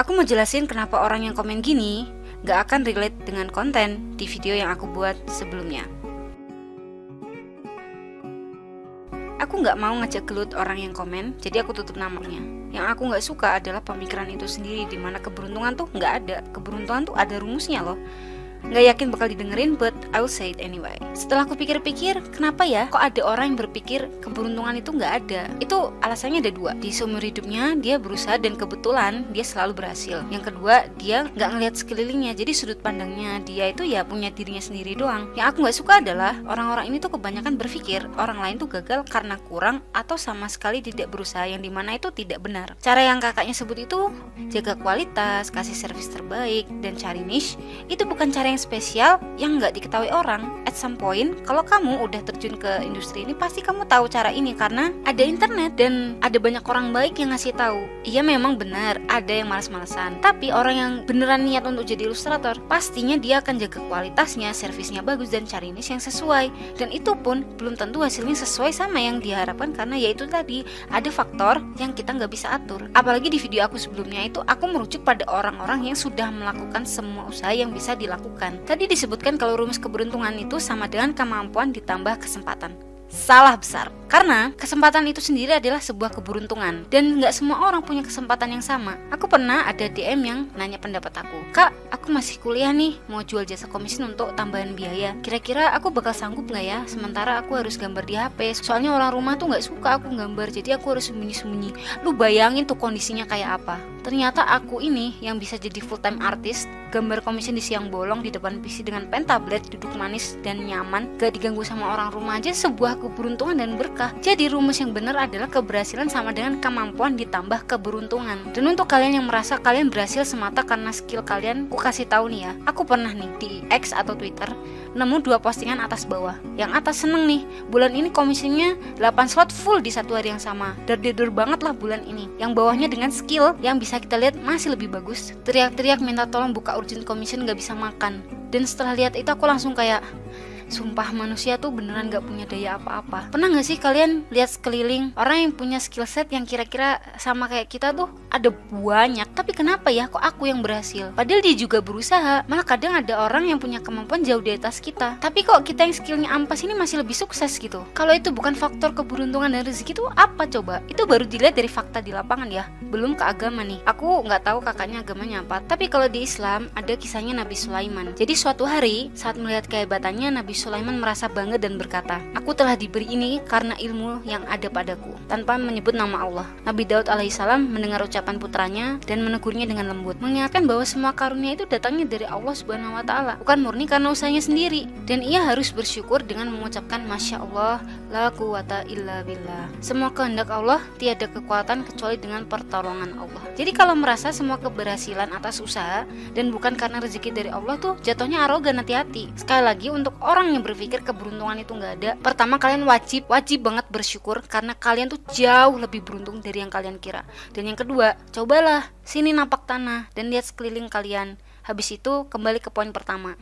Aku mau jelasin kenapa orang yang komen gini gak akan relate dengan konten di video yang aku buat sebelumnya. Aku gak mau ngajak gelut orang yang komen, jadi aku tutup namanya. Yang aku gak suka adalah pemikiran itu sendiri, dimana keberuntungan tuh gak ada. Keberuntungan tuh ada rumusnya loh. Gak yakin bakal didengerin, but I will say it anyway. Setelah aku pikir-pikir, kenapa ya kok ada orang yang berpikir keberuntungan itu gak ada? Itu alasannya ada dua. Di seumur hidupnya dia berusaha dan kebetulan dia selalu berhasil. Yang kedua, dia gak ngelihat sekelilingnya, jadi sudut pandangnya dia itu ya punya dirinya sendiri doang. Yang aku gak suka adalah orang-orang ini tuh kebanyakan berpikir orang lain tuh gagal karena kurang atau sama sekali tidak berusaha, yang dimana itu tidak benar. Cara yang kakaknya sebut itu jaga kualitas, kasih servis terbaik, dan cari niche, itu bukan cara yang spesial yang nggak diketahui orang. At some point, kalau kamu udah terjun ke industri ini, pasti kamu tahu cara ini karena ada internet dan ada banyak orang baik yang ngasih tahu. Iya memang benar, ada yang malas-malasan. Tapi orang yang beneran niat untuk jadi ilustrator, pastinya dia akan jaga kualitasnya, servisnya bagus, dan cari niche yang sesuai. Dan itu pun belum tentu hasilnya sesuai sama yang diharapkan karena yaitu tadi ada faktor yang kita nggak bisa atur. Apalagi di video aku sebelumnya itu aku merujuk pada orang-orang yang sudah melakukan semua usaha yang bisa dilakukan. Tadi disebutkan kalau rumus keberuntungan itu sama dengan kemampuan ditambah kesempatan. Salah besar, karena kesempatan itu sendiri adalah sebuah keberuntungan dan nggak semua orang punya kesempatan yang sama. Aku pernah ada DM yang nanya pendapat aku, "Kak, aku masih kuliah nih, mau jual jasa komisi untuk tambahan biaya. Kira-kira aku bakal sanggup nggak ya? Sementara aku harus gambar di HP. Soalnya orang rumah tuh nggak suka aku gambar, jadi aku harus sembunyi-sembunyi." Lu bayangin tuh kondisinya kayak apa? Ternyata aku ini yang bisa jadi full time artist, gambar komisi di siang bolong di depan PC dengan pen tablet, duduk manis dan nyaman, gak diganggu sama orang rumah aja sebuah keberuntungan dan berkah. Jadi rumus yang benar adalah keberhasilan sama dengan kemampuan ditambah keberuntungan. Dan untuk kalian yang merasa kalian berhasil semata karena skill kalian, aku kasih tahu nih ya, aku pernah nih di X atau Twitter nemu 2 postingan atas bawah. Yang atas seneng nih, bulan ini komisinya 8 slot full di satu hari yang sama. Dar banget lah bulan ini. Yang bawahnya dengan skill yang bisa kita lihat masih lebih bagus, teriak-teriak minta tolong buka urgent commission, gak bisa makan. Dan setelah lihat itu aku langsung kayak, sumpah manusia tuh beneran gak punya daya apa-apa. Pernah gak sih kalian lihat sekeliling orang yang punya skill set yang kira-kira sama kayak kita tuh ada banyak, tapi kenapa ya kok aku yang berhasil? Padahal dia juga berusaha. Malah kadang ada orang yang punya kemampuan jauh di atas kita, tapi kok kita yang skillnya ampas ini masih lebih sukses gitu. Kalau itu bukan faktor keberuntungan dan rezeki tuh apa coba? Itu baru dilihat dari fakta di lapangan ya, belum ke agama nih. Aku gak tahu kakaknya agamanya apa, tapi kalau di Islam ada kisahnya Nabi Sulaiman. Jadi suatu hari saat melihat kehebatannya, Nabi Sulaiman merasa bangga dan berkata, "Aku telah diberi ini karena ilmu yang ada padaku," tanpa menyebut nama Allah. Nabi Daud alaihissalam mendengar ucapan putranya dan menegurnya dengan lembut, mengingatkan bahwa semua karunia itu datangnya dari Allah Subhanahu wa Ta'ala, bukan murni karena usahanya sendiri. Dan ia harus bersyukur dengan mengucapkan Masya Allah, la quwata illa billah. Semua kehendak Allah, tiada kekuatan kecuali dengan pertolongan Allah. Jadi kalau merasa semua keberhasilan atas usaha dan bukan karena rezeki dari Allah tuh jatuhnya arogan, hati-hati. Sekali lagi, untuk orang yang berpikir keberuntungan itu nggak ada, pertama kalian wajib banget bersyukur karena kalian tuh jauh lebih beruntung dari yang kalian kira. Dan yang kedua, cobalah sini napak tanah dan lihat sekeliling kalian. Habis itu kembali ke poin pertama.